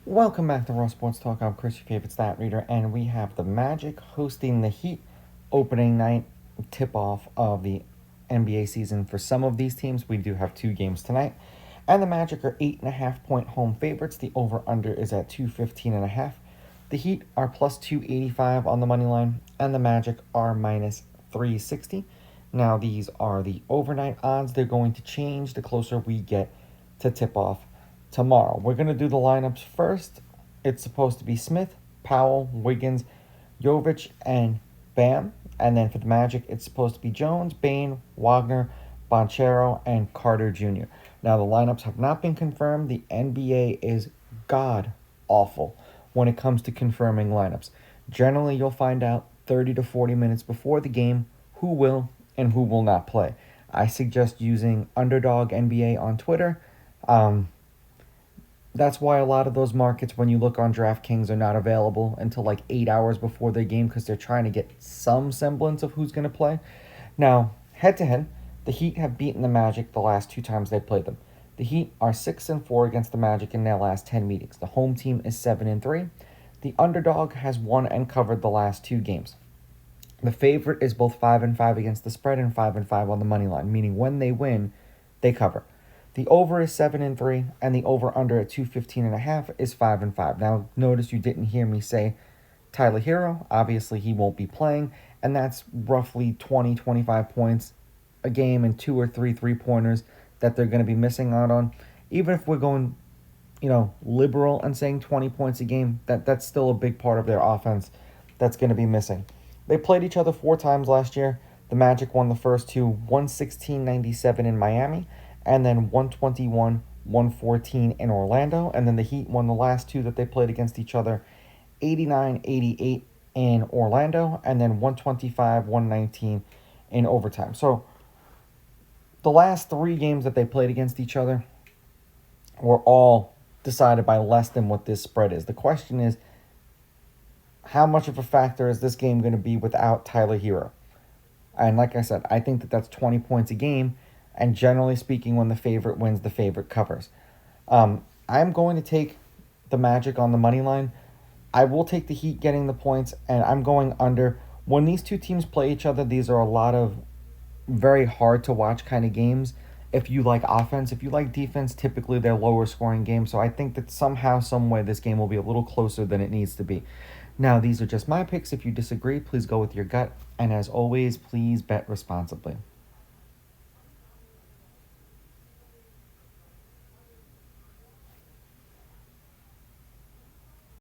Welcome back to Raw Sports Talk. I'm Chris, your favorite stat reader, and we have the Magic hosting the Heat opening night tip-off of the NBA season. For some of these teams, we do have two games tonight, and the Magic are 8.5-point home favorites. The over/under is at 215.5. The Heat are plus 285 on the money line, and the Magic are minus 360. Now these are the overnight odds. They're going to change the closer we get to tip-off tomorrow. We're going to do the lineups first. It's supposed to be Smith, Powell, Wiggins, Jovic, and Bam. And then for the Magic, it's supposed to be Jones, Bane, Wagner, Bonchero, and Carter Jr. Now, the lineups have not been confirmed. The NBA is god awful when it comes to confirming lineups. Generally, you'll find out 30 to 40 minutes before the game who will and who will not play. I suggest using Underdog NBA on Twitter. That's why a lot of those markets, when you look on DraftKings, are not available until like 8 hours before their game because they're trying to get some semblance of who's going to play. Now, head to head, the Heat have beaten the Magic the last two times they played them. The Heat are 6-4 against the Magic in their last 10 meetings. The home team is 7-3. The underdog has won and covered the last two games. The favorite is both 5-5 against the spread and 5-5 on the money line, meaning when they win, they cover. The over is 7-3, and the over/under at 215.5 is 5-5. Now, notice you didn't hear me say Tyler Hero. Obviously, he won't be playing, and that's roughly 20-25 points a game and 2 or 3 3-pointers that they're going to be missing out on. Even if we're going, liberal and saying 20 points a game, that's still a big part of their offense that's going to be missing. They played each other 4 times last year. The Magic won the first two, 116-97 in Miami, and then 121-114 in Orlando. And then the Heat won the last two that they played against each other, 89-88 in Orlando, and then 125-119 in overtime. So the last 3 games that they played against each other were all decided by less than what this spread is. The question is, how much of a factor is this game going to be without Tyler Hero? And like I said, I think that that's 20 points a game. And generally speaking, when the favorite wins, the favorite covers. I'm going to take the Magic on the money line. I will take the Heat getting the points, and I'm going under. When these two teams play each other, these are a lot of very hard to watch kind of games. If you like offense, if you like defense, typically they're lower scoring games. So I think that somehow, some way, this game will be a little closer than it needs to be. Now, these are just my picks. If you disagree, please go with your gut. And as always, please bet responsibly.